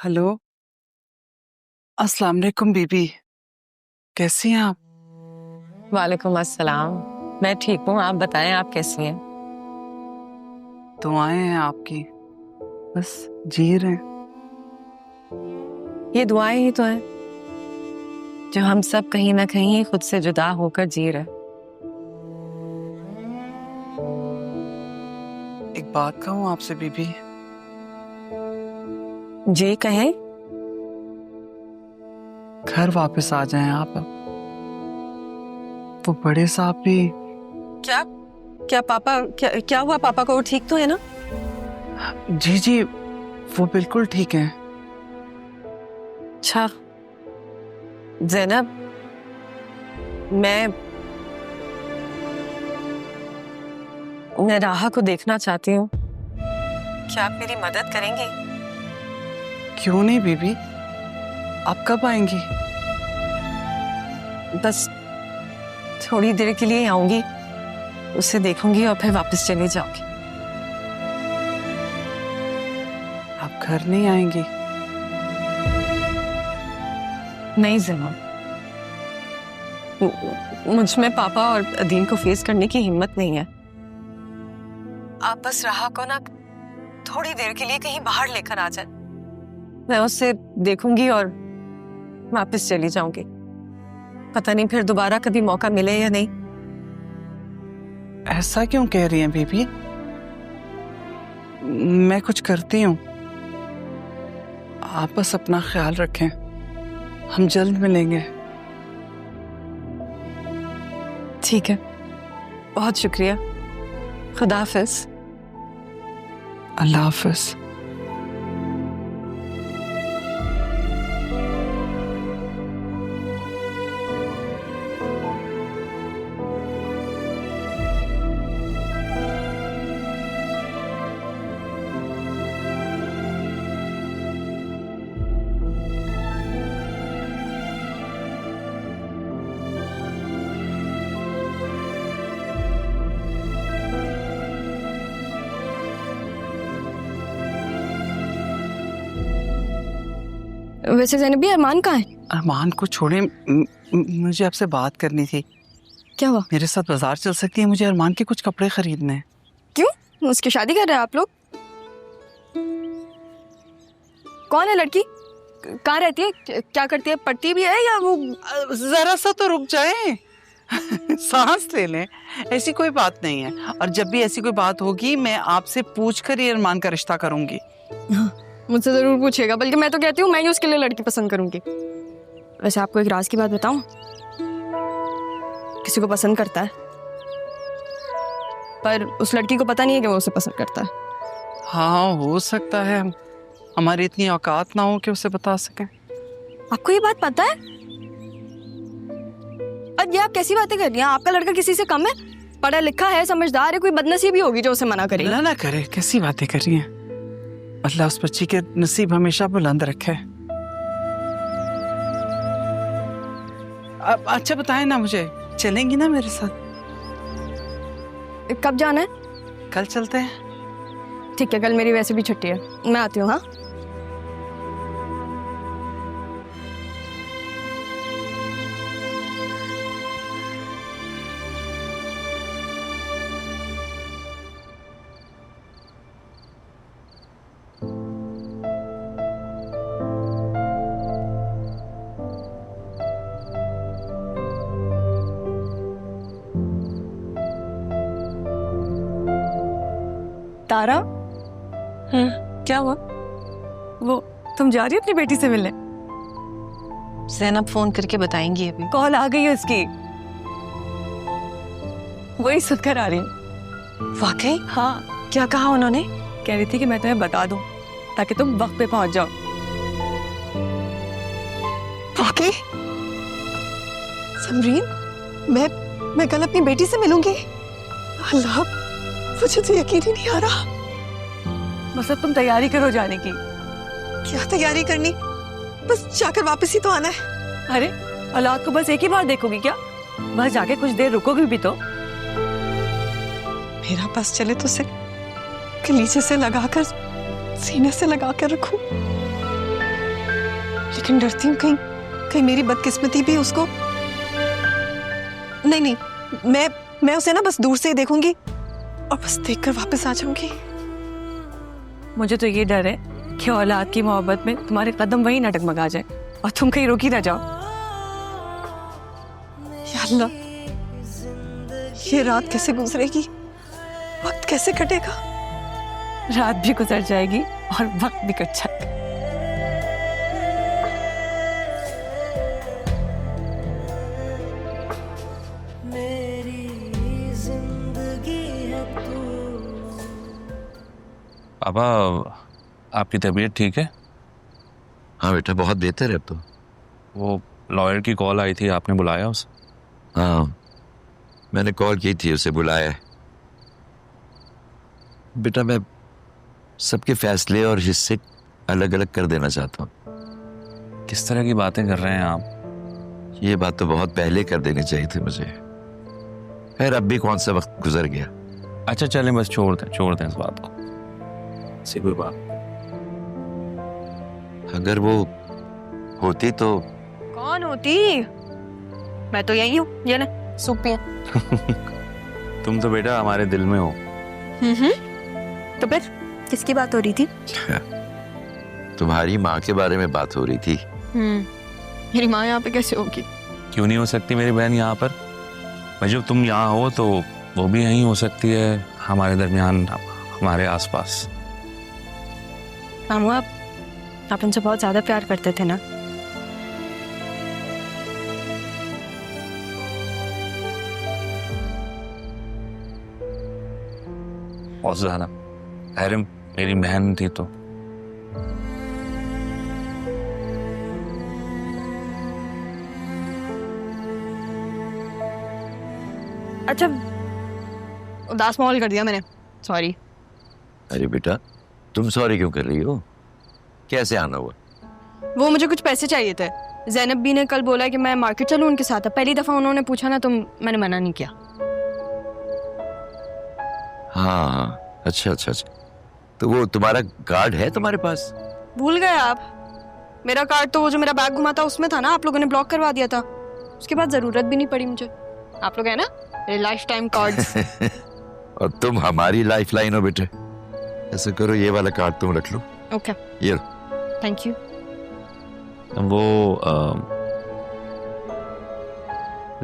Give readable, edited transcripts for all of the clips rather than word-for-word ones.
Hello. अस्सलाम वालेकुम बीबी, कैसी हैं आप? वालेकुम अस्सलाम। मैं ठीक हूँ, आप बताएं आप कैसी हैं? दुआएं हैं आपकी, बस जी रहे हैं। ये दुआएं ही तो हैं जो हम सब कहीं ना कहीं खुद से जुदा होकर जी रहे। एक बात कहूँ आपसे बीबी? जी कहें। घर वापस आ जाएं आप अब। वो बड़े साहब भी। क्या क्या पापा, क्या हुआ पापा को? वो ठीक तो है ना? जी जी, वो बिल्कुल ठीक हैं। अच्छा ज़ैनब, मैं राहा को देखना चाहती हूँ, क्या आप मेरी मदद करेंगे? क्यों नहीं बीबी, आप कब आएंगी? बस थोड़ी देर के लिए आऊंगी, उसे देखूंगी और फिर वापस चले जाऊंगी। आप घर नहीं आएंगी? नहीं ज़ैनब, मुझ में पापा और अदीन को फेस करने की हिम्मत नहीं है। आप बस राहा को ना थोड़ी देर के लिए कहीं बाहर लेकर आ जाए, मैं उससे देखूंगी और वापस चली जाऊंगी। पता नहीं फिर दोबारा कभी मौका मिले या नहीं। ऐसा क्यों कह रही हैं बीबी? मैं कुछ करती हूँ, आप बस अपना ख्याल रखें। हम जल्द मिलेंगे। ठीक है, बहुत शुक्रिया। खुदा हाफिज। अल्लाह हाफिज। वैसे ज़ैनबी, अरमान कहाँ है? अरमान को छोड़े, मुझे आपसे बात करनी थी। क्या हुआ? मेरे साथ बाजार चल सकती है? मुझे अरमान के कुछ कपड़े खरीदने हैं। क्यों? उसकी शादी कर रहे हैं आप लोग? कौन है लड़की? कहाँ रहती है? क्या करती है? पढ़ती भी है या वो? जरा सा तो रुक जाए सांस ले लें। ऐसी कोई बात नहीं है, और जब भी ऐसी कोई बात होगी मैं आपसे पूछ कर ही अरमान का रिश्ता करूंगी। हाँ, मुझसे जरूर पूछेगा, बल्कि मैं तो कहती हूँ मैं ही उसके लिए लड़की पसंद करूंगी। वैसे आपको एक राज की बात बताऊं, किसी को पसंद करता है, पर उस लड़की को पता नहीं है कि वो उसे पसंद करता है। हाँ, हो सकता है हमारी इतनी औकात ना हो कि उसे बता सकें। आपको ये बात पता है? और ये आप कैसी बातें कर रही हैं? आपका लड़का किसी से कम है? पढ़ा लिखा है, समझदार है, कोई बदनसीबी होगी जो उसे मना करेगी। ना करे, कैसी बातें कर रही हैं? अल्लाह उस बच्ची के नसीब हमेशा बुलंद रखे। अब अच्छा बताएं ना मुझे, चलेंगी ना मेरे साथ? कब जाना है? कल चलते हैं। ठीक है, कल मेरी वैसे भी छुट्टी है, मैं आती हूँ। हाँ, तारा, क्या हुआ? वो तुम जा रही हो अपनी बेटी से मिलने? ज़ैनब फोन करके बताएंगी अभी। कॉल आ गई है उसकी, वही सुनकर आ रही हूँ। वाकई? हाँ, क्या कहा उन्होंने? कह रही थी कि मैं तुम्हें बता दूं ताकि तुम वक्त पे पहुंच जाओ। वाकई? समरीन, मैं कल अपनी बेटी से मिलूंगी? अल्लाह, मुझे तो यकीन ही नहीं आ रहा। मतलब तुम तैयारी करो जाने की। क्या तैयारी करनी? बस जाकर वापस ही तो आना है। अरे, औलाद को बस एक ही बार देखोगी क्या? बस जाके कुछ देर रुकोगी भी तो। मेरा पास चले तो सिर्फ कलीजे से लगाकर, सीने से लगाकर रखूं। लेकिन डरती हूँ कहीं कहीं मेरी बदकिस्मती भी उसको। नहीं नहीं, मैं उसे ना बस दूर से ही देखूंगी और बस देखकर वापस आ जाऊंगी। मुझे तो ये डर है कि औलाद की मोहब्बत में तुम्हारे कदम वहीं न डगमगा जाए और तुम कहीं रुकी ना जाओ। या अल्लाह, ये रात कैसे गुजरेगी, वक्त कैसे कटेगा? रात भी गुजर जाएगी और वक्त भी कट जाएगा। पापा, आपकी तबीयत ठीक है? हाँ बेटा, बहुत बेहतर है अब तो। वो लॉयर की कॉल आई थी, आपने बुलाया उसे? हाँ, मैंने कॉल की थी, उसे बुलाया है। बेटा, मैं सबके फैसले और हिस्से अलग अलग कर देना चाहता हूँ। किस तरह की बातें कर रहे हैं आप? ये बात तो बहुत पहले कर देनी चाहिए थी मुझे। खैर, अब भी कौन सा वक्त गुजर गया। अच्छा चलें, बस छोड़ दें इस बात को। ऐसी कोई बात अगर वो होती तो। कौन होती? मैं तो यही हूँ, ये ना सूप पिए। तुम तो बेटा हमारे दिल में हो। तो फिर किसकी बात हो रही थी? तुम्हारी माँ के बारे में बात हो रही थी। मेरी माँ यहाँ पे कैसे होगी? क्यों नहीं हो सकती मेरी बहन यहाँ पर? भाई जब तुम यहाँ हो तो वो भी यहीं हो सकती है, हमारे दरमियान, हमारे आसपास। मामू, आप उनसे बहुत ज्यादा प्यार करते थे ना? बहुत ज्यादा। अरे मेरी बहन थी तो। अच्छा, उदास माहौल कर दिया मैंने, सॉरी। अरे बेटा, तुम सॉरी क्यों कर रही हो? कैसे आना हुआ? वो मुझे कुछ पैसे चाहिए थे। ज़ैनब भी ने कल बोला कि मैं मार्केट चलूं उनके साथ। अब पहली दफा उन्होंने पूछा ना, तो मैंने मना नहीं किया। हाँ, अच्छा। तो वो तुम्हारा कार्ड है तुम्हारे पास? भूल गए आप? मेरा कार्ड तो वो जो मेरा बैग घुमा था उसमें था ना, आप लोगों ने ब्लॉक करवा दिया था। उसके बाद जरूरत भी नहीं पड़ी मुझे। आप लोग है ना, लाइफ टाइम कार्ड्स। और तुम हमारी लाइफ लाइन हो बेटे। ऐसा करो, ये वाला कार्ड तुम रख लो। ओके, ये लो। Thank you. वो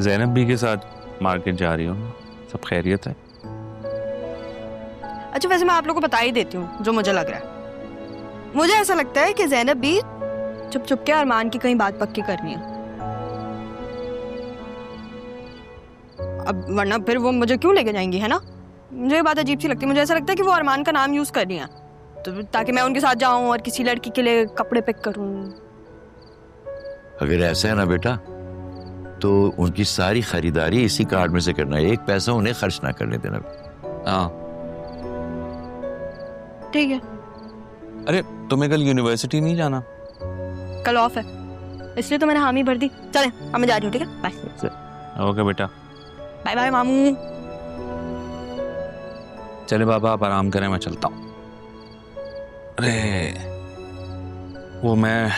ज़ैनब भी के साथ मार्केट जा रही हो? सब खैरियत है? अच्छा, वैसे मैं आप लोगों को बता ही देती हूँ जो मुझे लग रहा है। मुझे ऐसा लगता है कि ज़ैनब भी चुप के अरमान की कहीं बात पक्की करनी है। अब वरना फिर वो मुझे क्यों लेके जाएंगी, है ना? मुझे ये बात अजीब सी लगती है। मुझे ऐसा लगता है कि वो अरमान का नाम यूज कर रही है, तो ताकि मैं उनके साथ जाऊं और किसी लड़की के लिए कपड़े पिक करूं। अगर ऐसा है ना बेटा, तो उनकी सारी खरीदारी इसी कार्ड में से करना है। एक पैसा उन्हें खर्च ना करने देना। हाँ ठीक है। अरे तुम्हें कल यूनिवर्सिटी नहीं जाना? कल ऑफ है, इसलिए तो मैंने हामी भर दी। चलें, अब मैं जा रही हूँ। ठीक है, बाय। ओके बेटा, बाय बाय मामू। चले बाबा, आप आराम करें, मैं चलता हूँ। अरे वो मैं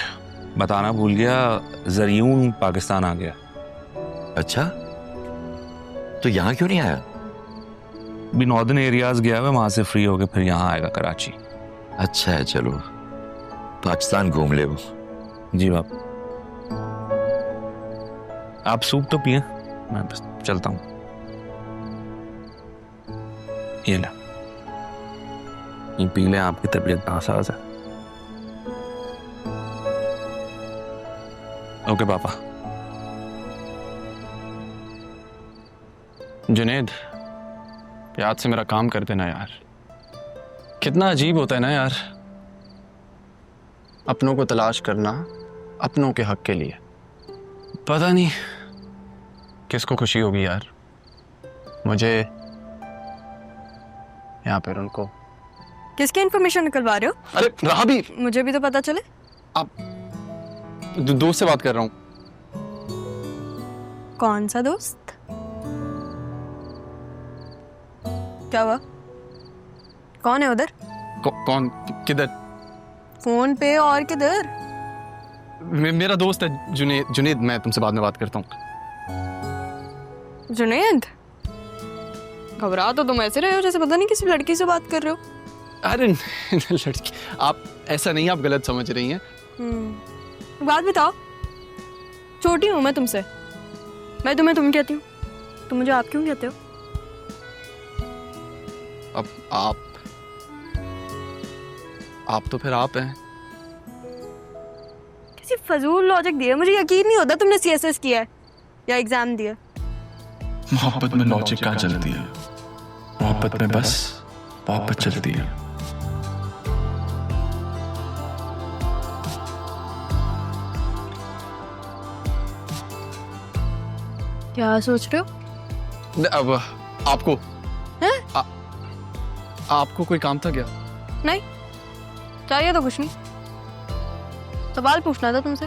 बताना भूल गया, ज़रियून पाकिस्तान आ गया। अच्छा, तो यहाँ क्यों नहीं आया? भी नॉर्दर्न एरियाज गया है, वहां से फ्री होके फिर यहाँ आएगा कराची। अच्छा है, चलो पाकिस्तान घूम ले वो। जी बाप, आप सूप तो पिए, मैं बस चलता हूँ। ये ला, ये पी लें, आपकी तबीयत नासाज है। ओके पापा। जुनेद, याद से मेरा काम कर देना यार। कितना अजीब होता है ना यार, अपनों को तलाश करना अपनों के हक के लिए। पता नहीं किसको खुशी होगी यार, मुझे यहाँ पर उनको। किसकी इन्फॉर्मेशन निकलवा रहे हो? अरे रहा भी, मुझे भी तो पता चले। आप दोस्त से बात कर रहा हूँ। कौन सा दोस्त? क्या हुआ? कौन है उधर? कौन? किधर? फोन पे और किधर? मेरा दोस्त है जुनेद। जुनेद, मैं तुमसे बाद में बात करता हूँ। जुनेद, घबरा तो तुम ऐसे रहे हो जैसे पता नहीं किसी लड़की से बात कर रहे हो। अरे लड़की, आप ऐसा नहीं, आप गलत समझ रही हैं। बात बताओ, छोटी हूँ मैं तुमसे, मैं तुम्हें तुम कहती हूँ, तुम मुझे आप क्यों कहते हो? अब आप तो फिर आप हैं। किसी फजूल लॉजिक दिया, मुझे यकीन नहीं होता तुमने सीएसएस किया है या एग्जाम दिया। मोहब्बत में लॉजिक कहाँ चलती है, मोहब्बत में बस मोहब्बत चलती है। क्या सोच रहे हो? अब आपको हैं? आपको कोई काम था क्या? नहीं चाहिए तो कुछ नहीं, सवाल पूछना था तुमसे।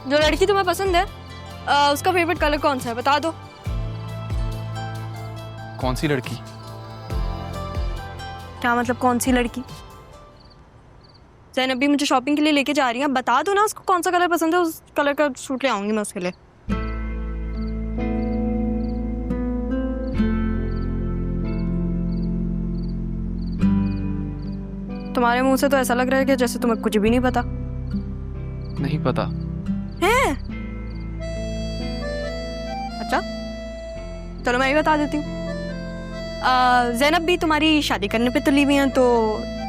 जो लड़की तुम्हें पसंद है उसका फेवरेट कलर कौन सा है, बता दो। कौन सी लड़की? क्या मतलब कौन सी लड़की? जैन अभी मुझे शॉपिंग के लिए लेके जा रही है, बता दो ना उसको कौन सा कलर पसंद है, उस कलर का सूट ले आऊंगी मैं उसके लिए। तुम्हारे मुंह से तो ऐसा लग रहा है कि जैसे तुम्हें कुछ भी नहीं पता। नहीं पता है? अच्छा चलो मैं ही बता देती हूँ। ज़ैनब भी तुम्हारी शादी करने पे तुली हुई है, तो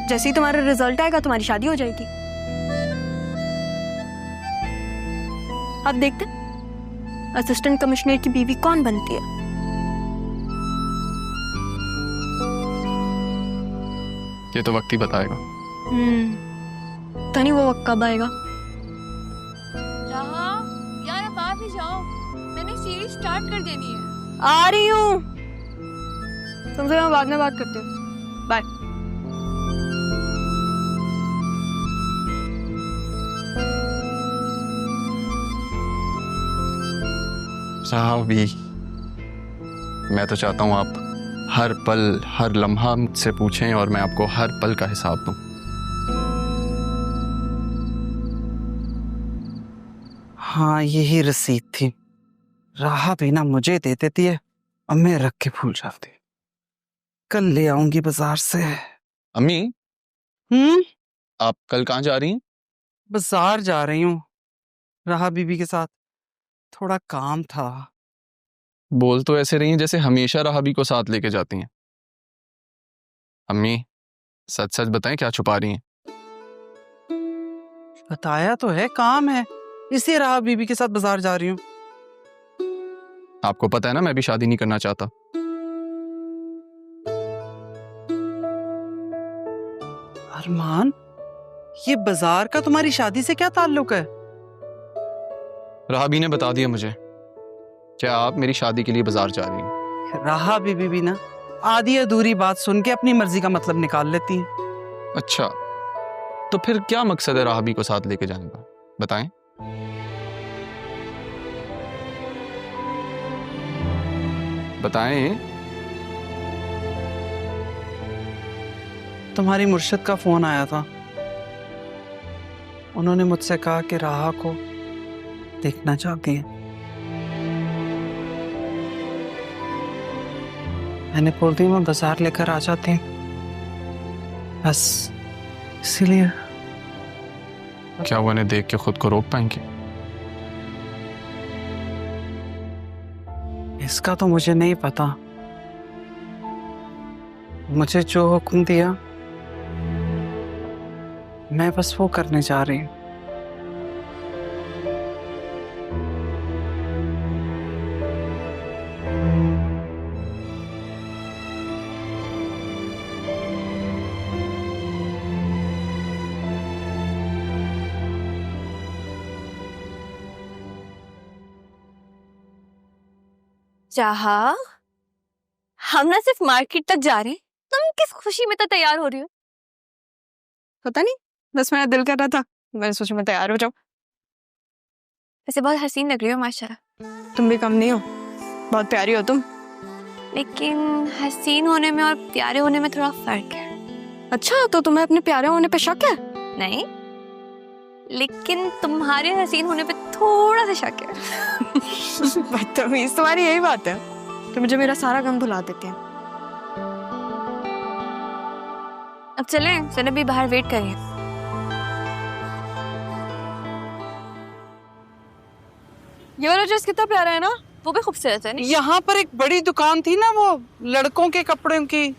जैसे ही तुम्हारा रिजल्ट आएगा तुम्हारी शादी हो जाएगी। अब देखते असिस्टेंट कमिश्नर की बीवी कौन बनती है। ये तो वक्त ही बताएगा। तो नहीं वो वक्त कब आएगा। यार अब आ भी जाओ, मैंने सीरीज स्टार्ट कर देनी है। आ रही हूँ, तुमसे मैं बाद में बात करती हूँ, बाय। साहबी, मैं तो चाहता हूँ आप हर पल हर लम्हा मुझसे पूछें और मैं आपको हर पल का हिसाब दूं। हाँ यही रसीद थी, राह भी ना मुझे दे देती है, अब मैं रख के भूल जाती। कल ले आऊंगी बाजार से। अम्मी, आप कल कहाँ जा रही हैं? बाजार जा रही हूँ राहा बीबी के साथ, थोड़ा काम था। बोल तो ऐसे रही हैं जैसे हमेशा राहबी को साथ लेके जाती हैं। अम्मी, सच सच बताएं, क्या छुपा रही हैं? बताया तो है, काम है, इसलिए राहा बीबी के साथ बाजार जा रही हूँ। आपको पता है ना मैं भी शादी नहीं करना चाहता। अरमान, ये बाजार का तुम्हारी शादी से क्या ताल्लुक है? राहबी ने बता दिया मुझे, क्या आप मेरी शादी के लिए बाजार जा रही हैं? राहा बीबी भी ना आधी अधूरी बात सुन के अपनी मर्जी का मतलब निकाल लेती है। अच्छा, तो फिर क्या मकसद है राहबी को साथ लेके जाने का, बताएं। बताएं। तुम्हारी मुर्शिद का फोन आया था, उन्होंने मुझसे कहा कि राहा को देखना चाहती हैं। मैंने बोल दी मैं बाजार लेकर आ जाती हूँ, बस इसीलिए। क्या वो उन्हें देख के खुद को रोक पाएंगे? इसका तो मुझे नहीं पता, मुझे जो हुक्म दिया मैं बस वो करने जा रही हूँ। चाहा, हम ना सिर्फ मार्केट तक जा रहे हैं, तुम किस खुशी में तो तैयार हो रही हो? पता नहीं, बस मेरा दिल कर रहा था, मैंने सोचा मैं तैयार हो जाऊं। वैसे बहुत हसीन लग रही हो माशाल्लाह। तुम भी कम नहीं हो, बहुत प्यारी हो तुम। लेकिन हसीन होने में और प्यारे होने में थोड़ा फर्क है। अच्छा, तो तुम्हें अपने प्यारे होने पे शक है? नहीं, लेकिन तुम्हारे हसीन होने पे थोड़ा सा शक है। बदतमीज, तुम्हारी यही बात है कि मुझे मेरा सारा गम भुला देते हैं। अब चलें, ज़ैनब भी बाहर वेट करिए। ये वाला ड्रेस कितना प्यारा है ना। वो भी खूबसूरत है। यहाँ पर एक बड़ी दुकान थी ना, वो लड़कों के कपड़ों की।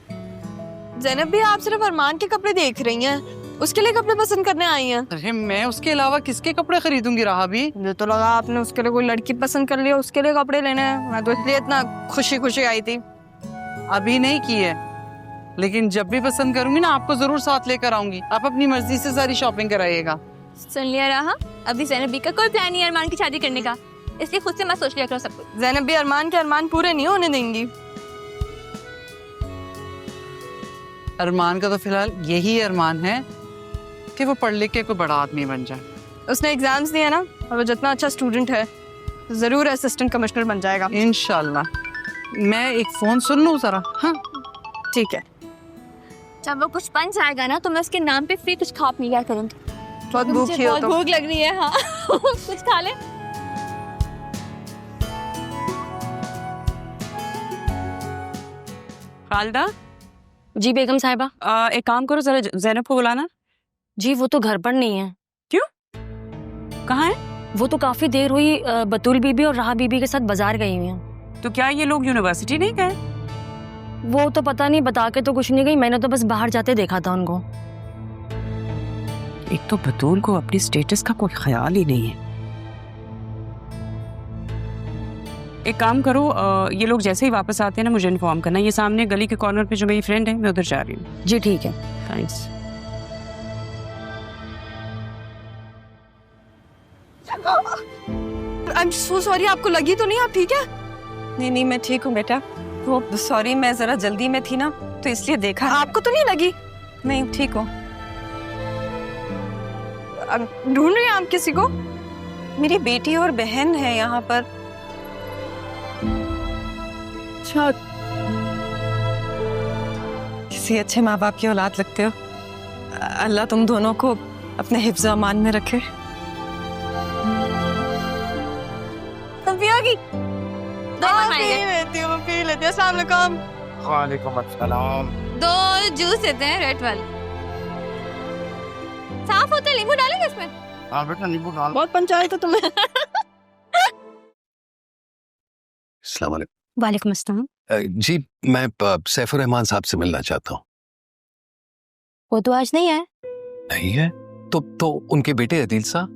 ज़ैनब भी आप सिर्फ अरमान के कपड़े देख रही हैं, उसके लिए कपड़े पसंद करने आई हैं। अरे मैं उसके अलावा किसके कपड़े खरीदूंगी रहा भी? मुझे तो लगा आपने उसके लिए कोई लड़की पसंद कर लिया, उसके लिए कपड़े लेने हैं। मैं तो इसलिए इतना खुशी खुशी आई थी। अभी नहीं की है, लेकिन जब भी पसंद करूंगी ना आपको जरूर साथ लेकर आऊंगी। आप अपनी मर्जी से सारी शॉपिंग कराइएगा। सुन लिया रहा, अभी ज़ैनब भी का कोई प्लान नहीं है अरमान की शादी करने का, इसलिए खुद से मत सोच लिया करो सब कुछ। ज़ैनब भी अरमान के अरमान पूरे नहीं होने देंगी। अरमान का तो फिलहाल यही अरमान है कि वो पढ़ लिख के कोई बड़ा आदमी बन जाए। उसने एग्जाम्स दिए ना, और वो जितना अच्छा स्टूडेंट है जरूर असिस्टेंट कमिश्नर बन जाएगा। इंशाल्लाह। मैं एक फोन सुन लूं जरा। हाँ ठीक है। जब वो कुछ बन जाएगा ना तो मैं उसके नाम पे फ्री कुछ खा पी लिया करूंगी। बहुत भूखी हो बहुत तो। भूख लग रही है। हाँ कुछ खा ले। खालदा, जी बेगम साहिबा। एक काम करो, जरा ज़ैनब को बुलाना। जी वो तो घर पर नहीं है। क्यों? कहाँ है? वो तो काफी देर हुई बतूल बीबी और राहा बीबी के साथ बाजार गई हुई हैं। तो क्या ये लोग यूनिवर्सिटी नहीं गए? वो तो पता नहीं, बता के तो कुछ नहीं गई, मैंने तो बस बाहर जाते देखा था उनको। एक तो बतूल को अपनी स्टेटस का कोई ख्याल ही नहीं है। एक काम करो, ये लोग जैसे ही वापस आते हैं ना मुझे इन्फॉर्म करना। ये सामने गली के कॉर्नर पे जो मेरी फ्रेंड है, मैं उधर जा रही हूँ। जी ठीक है। Thanks. I am so sorry, आपको लगी तो नहीं? आप ठीक है? नहीं नहीं, मैं ठीक हूँ बेटा। वो सॉरी, मैं जरा जल्दी में थी ना तो इसलिए देखा। आपको तो नहीं लगी? नहीं, ठीक हूँ। ढूंढ रही हैं आप किसी को? मेरी बेटी और बहन है यहाँ पर। अच्छा, किसी अच्छे माँ बाप की औलाद लगते हो। अल्लाह तुम दोनों को अपने हिफ्ज़ अमान में रखे। तुम पियोगी? पी लेती हूँ, पी लेती हूँ। अस्सलाम वालेकुम। वालेकुम अस्सलाम। 2 जूस देते हैं रेड वाले। साफ होते हैं, नींबू डालेंगे इसमें? हाँ बेटा नींबू डाल। बहुत पंचायत है तुम्हें। अस्सलाम वालेकुम। वालेकुम अस्सलाम। जी मैं सैफुर रहमान साहब से मिलना चाहता हूँ। वो तो आज नहीं आए। नहीं है? तो उनके बेटे अदील साहब?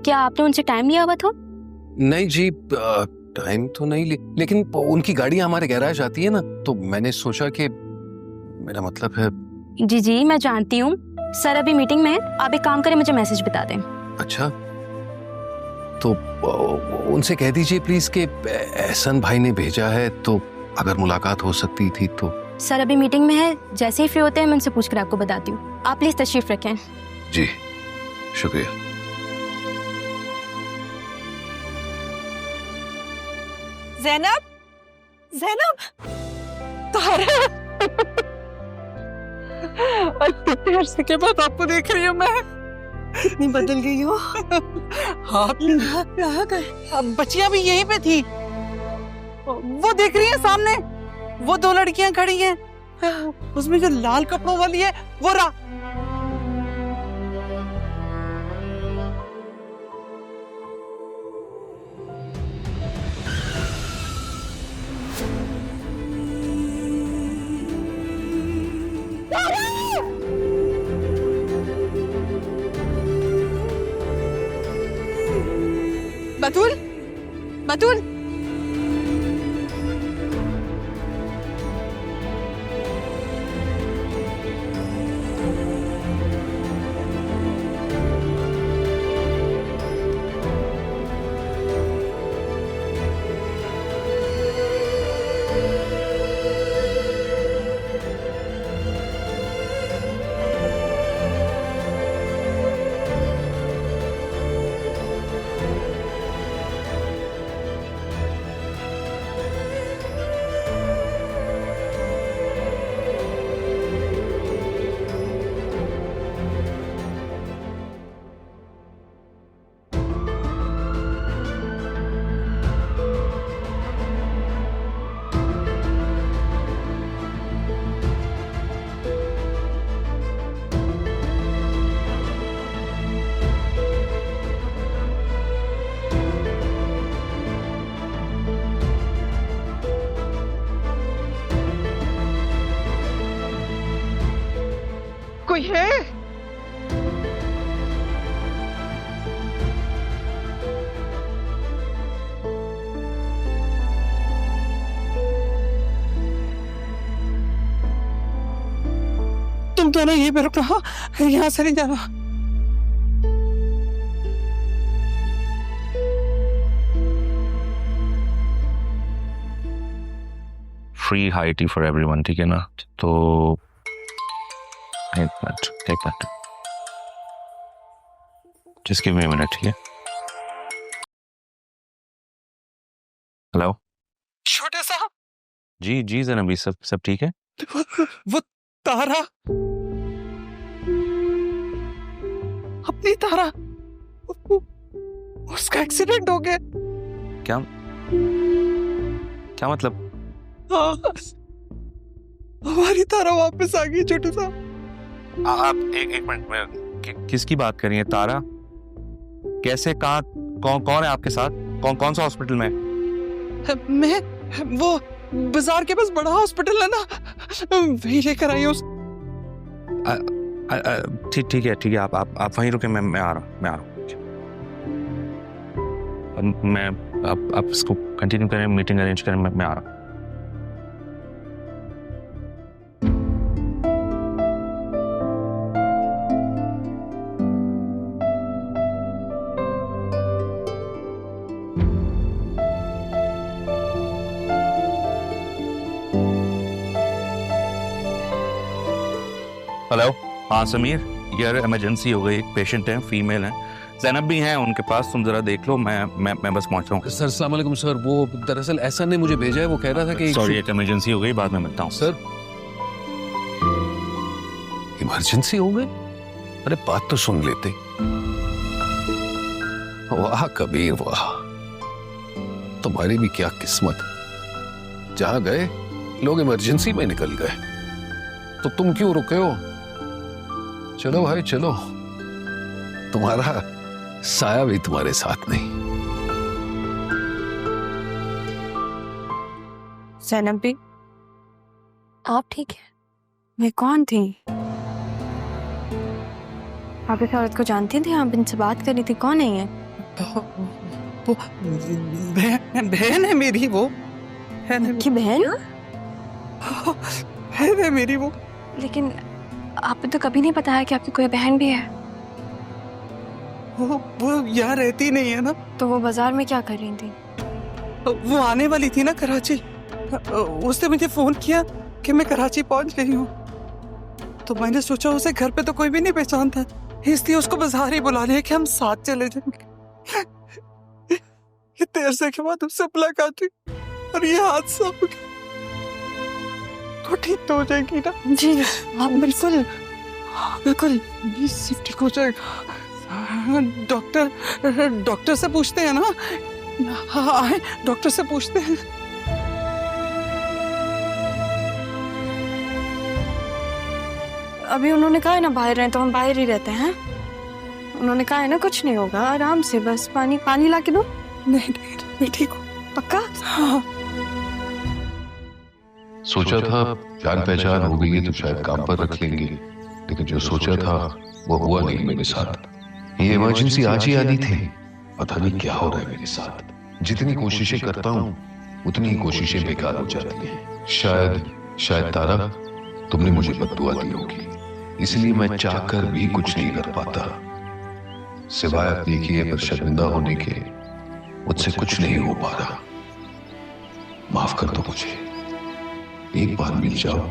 क्या आपने उनसे टाइम लिया हुआ था? नहीं जी, टाइम तो नहीं लेकिन उनकी गाड़ी हमारे गैराज आती है ना, तो मैंने सोचा कि मेरा मतलब है। जी जी मैं जानती हूँ सर, अभी मीटिंग में है। आप एक काम करें, मुझे मैसेज बता दें। अच्छा, तो उनसे कह दीजिए प्लीज कि एहसन भाई ने भेजा है, तो अगर मुलाकात हो सकती थी तो। सर अभी मीटिंग में है, जैसे ही फ्री होते हैं मैं उनसे पूछकर आपको बताती हूँ। आप प्लीज तशरीफ रखें। जी शुक्रिया। ज़ैनब, ज़ैनब, तारा। इतने अरसे के बाद आपको देख रही हूँ मैं। कितनी बदल गई हो। आप कहाँ गए? अब बच्चियां भी यहीं पे थी। वो देख रही है सामने, वो 2 लड़कियां खड़ी हैं। उसमें जो लाल कपड़ों वाली है वो रहा। बतूल, बतूल। दोनों यहीं पे रुकना, यहाँ से नहीं जाना। Free high tea for everyone, ठीक है ना? तो एक minute, just give me a minute, ठीक है? हेलो छोटे साहब। जी जी ज़ैनबी, सब ठीक है? वो तारा, अपनी तारा, उसका एक्सीडेंट हो गया। क्या मतलब? हमारी तारा वापस आ गई छोटे साहब। आप एक मिनट में किसकी बात कर रही हैं? तारा कैसे, कहाँ, कौन है आपके साथ? कौन सा हॉस्पिटल में? मैं वो बाजार के पास बड़ा हॉस्पिटल है ना, वही लेकर आई उस। ठीक है, आप वहीं रुके, मैं आ रहा हूँ। मैं आप इसको कंटिन्यू करें, मीटिंग अरेंज करें, मैं आ रहा हूँ। हेलो, हाँ समीर, यार इमरजेंसी हो गई, एक पेशेंट है, फीमेल है, ज़ैनब भी हैं उनके पास, तुम जरा देख लो, मैं बस पहुंच रहा हूँ। सर अस्सलाम वालेकुम सर, वो दरअसल एहसन ने मुझे भेजा है, वो कह रहा था कि सॉरी, एक इमरजेंसी हो गई, बाद में मिलता हूँ। सर इमरजेंसी हो गई? अरे बात तो सुन लेते। वाह कबीर वाह, तुम्हारी भी क्या किस्मत, जहां गए लोग इमरजेंसी में निकल गए, तो तुम क्यों रुके हो? चलो भाई चलो, तुम्हारा साया भी तुम्हारे साथ नहीं। ज़ैनब भी, आप ठीक है? वे कौन थी? आप इस औरत को जानती थी? आप इनसे बात कर रही थी, कौन है ये? वो बहन है मेरी, वो है की बहन है मेरी वो। लेकिन आपने तो कभी नहीं बताया कि आपकी कोई बहन भी है। वो यहाँ रहती नहीं है ना। तो वो बाजार में क्या कर रही थी? वो आने वाली थी ना कराची, उसने मुझे फोन किया कि मैं कराची पहुंच गई हूँ, तो मैंने सोचा उसे घर पे तो कोई भी नहीं पहचानता, इसलिए उसको बाजार ही बुला लिया कि हम साथ चले जाएंगे। इतने अरसे के बाद उससे मुलाकात हुई और ये हादसा हो गया। तो ठीक तो हो जाएगी ना? जी हाँ बिल्कुल सब ठीक हो जाएगा। डॉक्टर से पूछते हैं ना? हाँ डॉक्टर से पूछते हैं। अभी उन्होंने कहा है ना बाहर रहे, तो हम बाहर ही रहते हैं। उन्होंने कहा है ना कुछ नहीं होगा, आराम से, बस पानी ला के दो। नहीं ठीक हो पक्का? हाँ। सोचा था जान पहचान हो गई है तो शायद काम पर रख लेंगे, लेकिन जो सोचा था वो हुआ नहीं मेरे साथ। ये इमरजेंसी आज ही आनी थी, पता नहीं क्या हो रहा है मेरे साथ। जितनी कोशिशें करता हूँ उतनी ही कोशिशें बेकार हो जाती हैं। शायद तारा तुमने मुझे बद्दुआ दी होगी, इसलिए मैं चाहकर भी कुछ नहीं कर पाता। सिवाय अपने किए पर शर्मिंदा होने के मुझसे कुछ नहीं हो पा रहा। माफ कर दो मुझे, एक बार मिल जाओ।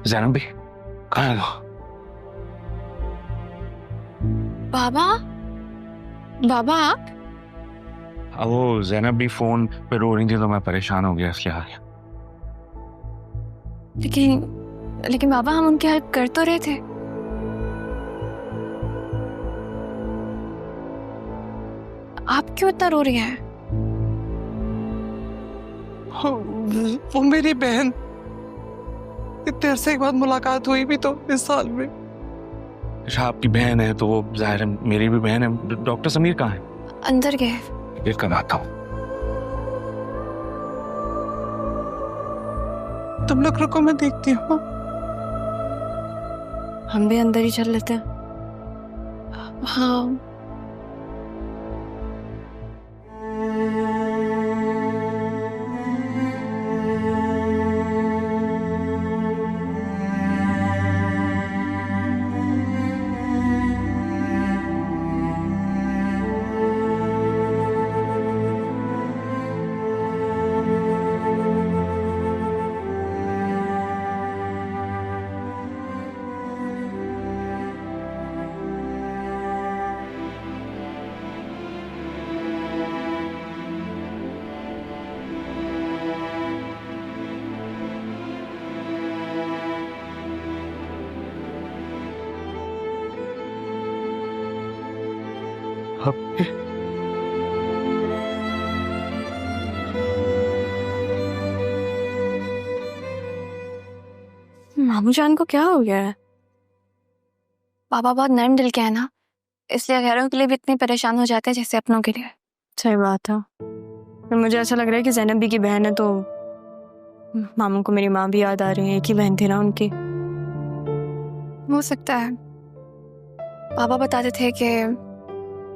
ज़ैनब भी कहाँ है? बाबा आप? वो ज़ैनब भी फोन पे रो रही थी तो मैं परेशान हो गया, इसलिए आ गया। लेकिन बाबा हम उनकी हेल्प कर तो रहे थे। आप क्यों इतना रो रही हैं? वो मेरी बहन, इतने अरसे के बाद मुलाकात हुई भी तो इस साल में, अच्छा आपकी बहन है तो वो जाहिर है मेरी भी बहन है। डॉक्टर समीर कहाँ है? अंदर गए। ये कब आता हूँ। तुम लोग रुको, मैं देखती हूँ। हम भी अंदर ही चल लेते हैं। हाँ मामू जान को क्या हो गया है? पापा बहुत नर्म दिल के है ना, इसलिए गैरों के लिए भी इतने परेशान हो जाते हैं जैसे अपनों के लिए। सही बात है। पर मुझे ऐसा लग रहा है कि ज़ैनब भी की बहन है तो मामू को मेरी माँ भी याद आ रही है। एक ही बहन थी ना उनकी। हो सकता है। पापा बताते थे कि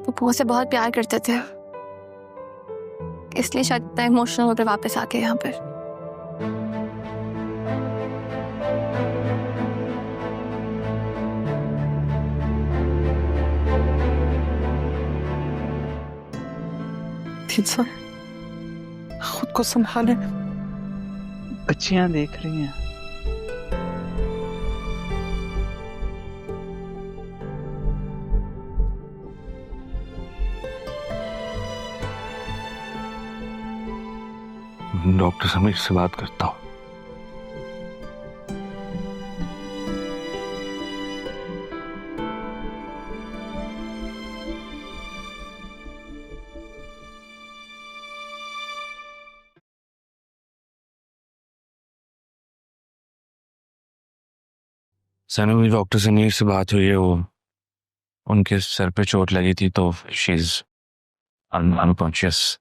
वो पुआ से बहुत प्यार करते थे, इसलिए शायद इतना इमोशनल होकर वापस आके यहाँ पर। खुद को संभाले, बच्चियां देख रही हैं। डॉक्टर समीर से बात करता हूँ। सनू भी डॉक्टर समीर से बात हुई है। वो उनके सर पे चोट लगी थी तो शी इज अनकॉन्शियस।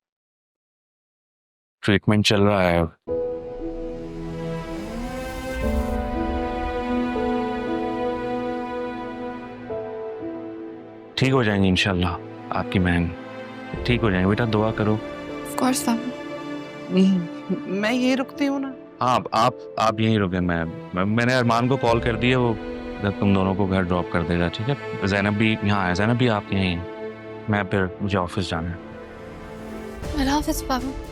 ट्रीटमेंट चल रहा है। ठीक हो जाएंगी इंशाल्लाह। आपकी बहन ठीक हो जाएंगी। बेटा दुआ करो। Of course, मैं ये रुकती हूँ ना। हाँ आप यहीं रुके। मैंने अरमान को कॉल कर दिया, वो तुम दोनों को घर ड्रॉप कर देगा। ठीक है? ज़ैनब भी यहाँ है। ज़ैनब भी आप यहीं हैं। मैं फिर मुझे ऑफिस जाना है। अल्लाह हाफ़िज़ पापा।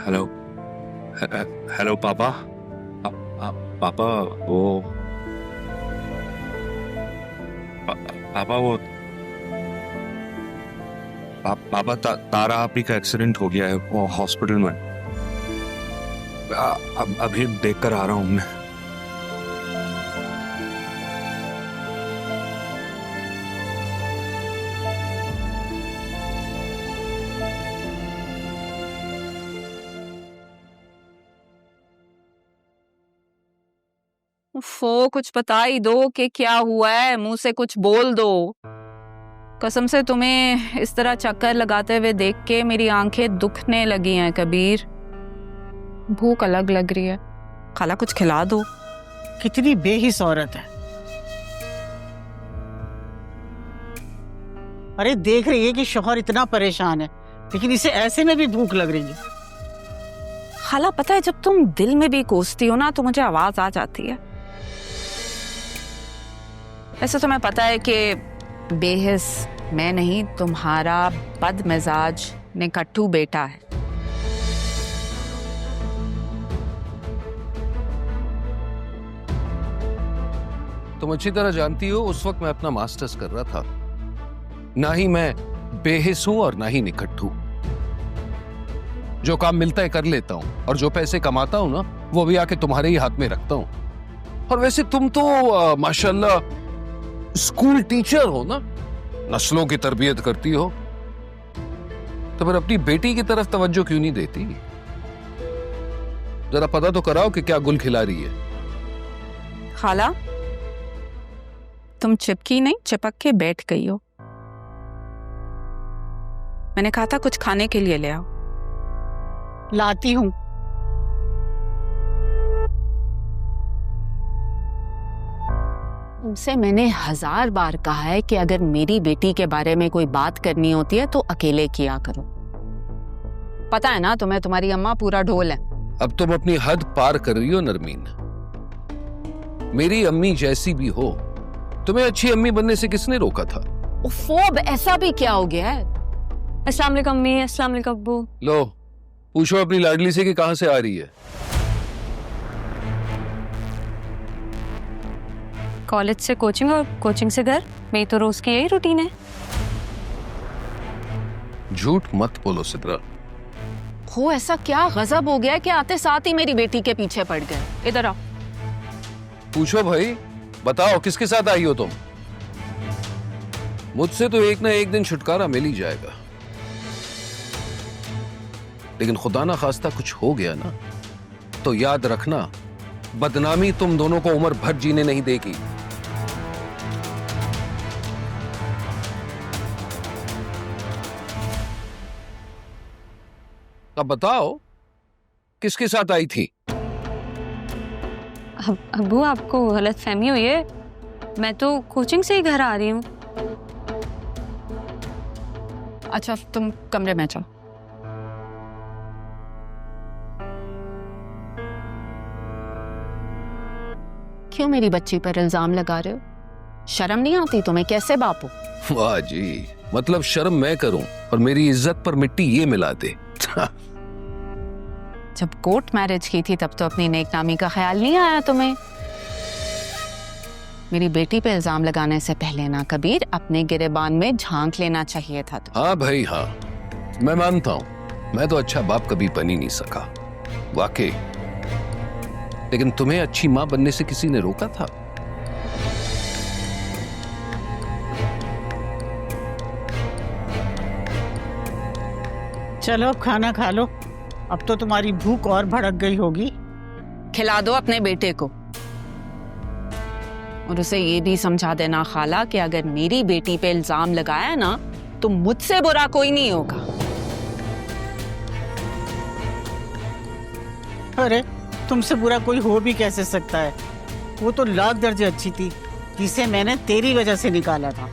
हेलो हेलो पापा। पापा वो पापा वो पापा तारा आपी का एक्सीडेंट हो गया है वो हॉस्पिटल में। अभी देख कर आ रहा हूँ मैं। फो कुछ बता ही दो कि क्या हुआ है। मुंह से कुछ बोल दो। कसम से तुम्हें इस तरह चक्कर लगाते हुए देख के मेरी आंखें दुखने लगी हैं कबीर। भूख अलग लग रही है। खाला कुछ खिला दो। कितनी बेहिस औरत है। अरे देख रही है कि शौहर इतना परेशान है, लेकिन इसे ऐसे में भी भूख लग रही है। खाला पता है जब तुम दिल में भी कोसती हो ना तो मुझे आवाज आ जाती है। ऐसे तुम्हें पता है कि बेहिस मैं नहीं, तुम्हारा बदमिजाज निकट्टू बेटा है। तुम अच्छी तरह जानती हो उस वक्त मैं अपना मास्टर्स कर रहा था। ना ही मैं बेहिस हूं और ना ही निकट हूं। जो काम मिलता है कर लेता हूं और जो पैसे कमाता हूं ना वो भी आके तुम्हारे ही हाथ में रखता हूं। और वैसे तुम तो माशाल्लाह स्कूल टीचर हो ना, नस्लों की तरबियत करती हो, तो फिर अपनी बेटी की तरफ तवज्जो क्यों नहीं देती? जरा पता तो कराओ कि क्या गुल खिला रही है। खाला, तुम चिपकी नहीं, चिपक के बैठ गई हो। मैंने कहा था कुछ खाने के लिए ले आओ। लाती हूँ। उनसे मैंने 1000 बार कहा है कि अगर मेरी बेटी के बारे में कोई बात करनी होती है तो अकेले किया करो। पता है ना तुम्हें, तुम्हारी अम्मा पूरा ढोल है। अब तुम अपनी हद पार कर रही हो नरमीन। मेरी अम्मी जैसी भी हो, तुम्हें अच्छी अम्मी बनने से किसने रोका था? उफ़ो, अब ऐसा भी क्या हो गया है? अस्सलाम वालेकुम अम्मी, अस्सलाम वालेकुम अब्बू। लो पूछो अपनी लाडली से कि कहां से आ रही है। कॉलेज से कोचिंग और कोचिंग से घर, मेरी तो रोज की यही रूटीन है। झूठ मत बोलो सिद्रा। हो ऐसा क्या गजब हो गया कि आते साथ ही मेरी बेटी के पीछे पड़ गए? इधर आओ। पूछो भाई, बताओ किसके साथ आई हो तुम? मुझसे तो एक ना एक दिन छुटकारा मिल ही जाएगा, लेकिन खुदा ना खास्ता कुछ हो गया ना तो याद रखना, बदनामी तुम दोनों को उम्र भर जीने नहीं देगी। अब बताओ किसके साथ आई थी? अब्बू आपको गलत फहमी हुई है, मैं तो कोचिंग से ही घर आ रही हूँ। अच्छा तुम कमरे में जाओ। क्यों मेरी बच्ची पर इल्जाम लगा रहे हो? शर्म नहीं आती तुम्हें? कैसे बापू? वाह जी, मतलब शर्म मैं करूं और मेरी इज्जत पर मिट्टी ये मिला दे। जब कोर्ट मैरिज की थी तब तो अपनी नेकनामी का ख्याल नहीं आया तुम्हें? मेरी बेटी पे इल्जाम लगाने से पहले ना कबीर अपने गिरेबान में झांक लेना चाहिए था। तो हाँ भाई हाँ, मैं मानता हूं मैं तो अच्छा बाप कभी बन ही नहीं सका वाकई, लेकिन तुम्हें अच्छी मां बनने से किसी ने रोका था? चलो अब खाना खा लो, अब तो तुम्हारी भूख और भड़क गई होगी। खिला दो अपने बेटे को और उसे ये भी समझा देना खाला कि अगर मेरी बेटी पे इल्जाम लगाया ना तो मुझसे बुरा कोई नहीं होगा। अरे तुमसे बुरा कोई हो भी कैसे सकता है? वो तो लाख दर्जे अच्छी थी जिसे मैंने तेरी वजह से निकाला था।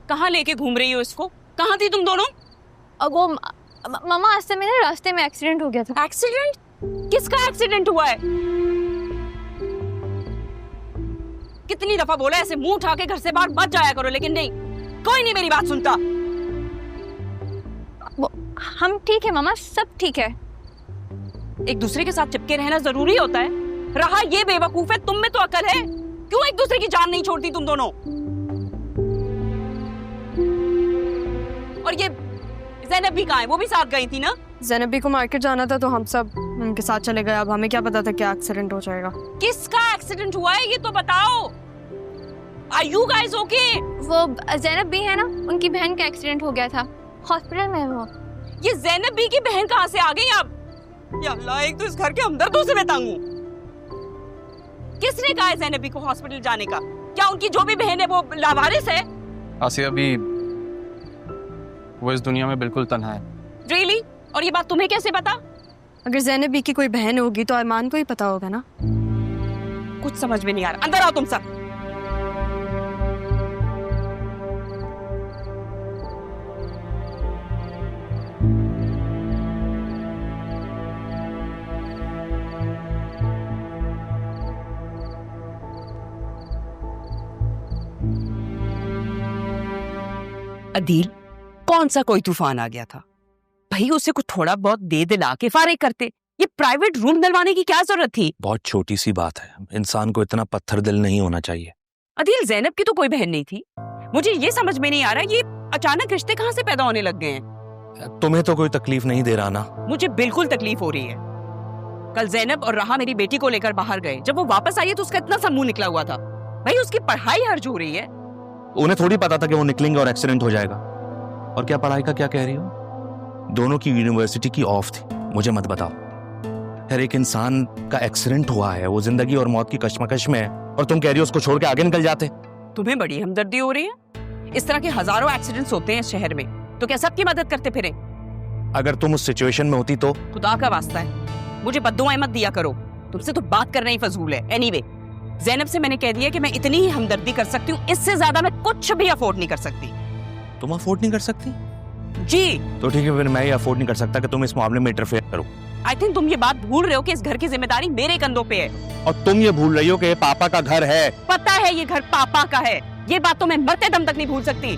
कहाँ लेके घूम रही हो इसको? कहाँ थी तुम दोनों? वो मामा आज से मेरे रास्ते में एक्सीडेंट हो गया था। एक्सीडेंट? किसका एक्सीडेंट हुआ है? कितनी दफा बोला ऐसे मुंह उठा के घर से बाहर मत जाया करो, लेकिन नहीं, कोई नहीं मेरी बात सुनता। हम ठीक है मामा, सब ठीक है। एक दूसरे के साथ चिपके रहना जरूरी होता है? रहा ये बेवकूफ है, तुम में तो अकल है, क्यों एक दूसरे की जान नहीं छोड़ती तुम दोनों? और ये ज़ैनब भी कहाँ है? वो भी साथ गई थी ना? ज़ैनब भी को मार्केट जाना था तो हम सब उनके साथ चले गए। अब हमें क्या पता था क्या एक्सीडेंट हो जाएगा। किसका एक्सीडेंट हुआ है ये तो बताओ। Are you guys okay? वो ज़ैनब भी है ना, उनकी बहन का एक्सीडेंट हो गया था, हॉस्पिटल में है वो। ये ज़ैनब भी की बहन कहाँ से आ गई अब? या अल्लाह, एक तो इस घर के हमदर्दों से मैं तंग हूँ। किसने कहा है ज़ैनब भी को हॉस्पिटल जाने का? क्या उनकी जो भी बहन है वो लावारिस है? आसिया भी वो इस दुनिया में बिल्कुल तन्हा है। Really? और ये बात तुम्हें कैसे पता? अगर ज़ैनब भी की कोई बहन होगी तो अरमान को ही पता होगा ना। कुछ समझ में नहीं आ रहा, अंदर आओ तुम सब। अदील, कौन सा कोई तूफान आ गया था? भाई उसे कुछ थोड़ा बहुत दे दिला के फारिग करते। ये प्राइवेट रूम दिलवाने की क्या जरूरत थी? बहुत छोटी सी बात है, इंसान को इतना पत्थर दिल नहीं होना चाहिए। अदील, जैनब की तो कोई बहन नहीं थी। मुझे ये समझ में नहीं आ रहा, ये अचानक रिश्ते कहाँ से पैदा होने लग गए हैं? तुम्हें तो कोई तकलीफ नहीं दे रहा ना? मुझे बिल्कुल तकलीफ हो रही है। कल जैनब और राहा मेरी बेटी को लेकर बाहर गए, जब वो वापस आई है तो उसका इतना सा मुंह निकला हुआ था। भाई उसकी पढ़ाई हर्ज हो रही है। उन्हें थोड़ी पता था कि वो निकलेंगे और एक्सीडेंट हो जाएगा। और क्या पढ़ाई का क्या कह रही हो? दोनों की यूनिवर्सिटी की ऑफ थी। मुझे मत बताओ यार, एक इंसान का एक्सीडेंट हुआ है, वो जिंदगी और मौत की कश्मकश में है, और तुम कह रही हो उसको छोड़ के आगे निकल जाते। तुम्हें बड़ी हमदर्दी हो रही है? इस तरह के हजारों एक्सीडेंट्स होते हैं इस शहर में, तो क्या सबकी मदद करते फिरे? अगर तुम उस सिचुएशन में होती तो? खुदा का वास्ता है, मुझे बद्दुआएं मत दिया करो। तुमसे तो बात करना ही फजूल है। एनीवे, ज़ैनब से मैंने कह दिया कि मैं इतनी ही हमदर्दी कर सकती हूँ, इससे ज्यादा मैं कुछ भी अफोर्ड नहीं कर सकती। तुम अफोर्ड नहीं कर सकती? जी। तो ठीक है, फिर मैं ये अफोर्ड नहीं कर सकता कि तुम इस मामले में इंटरफेयर करो। आई थिंक तुम ये बात भूल रहे हो कि इस घर की जिम्मेदारी मेरे कंधों पे है। और तुम ये भूल रही हो कि ये पापा का घर है। पता है ये घर पापा का है, ये बात तो मैं मरते दम तक नहीं भूल सकती।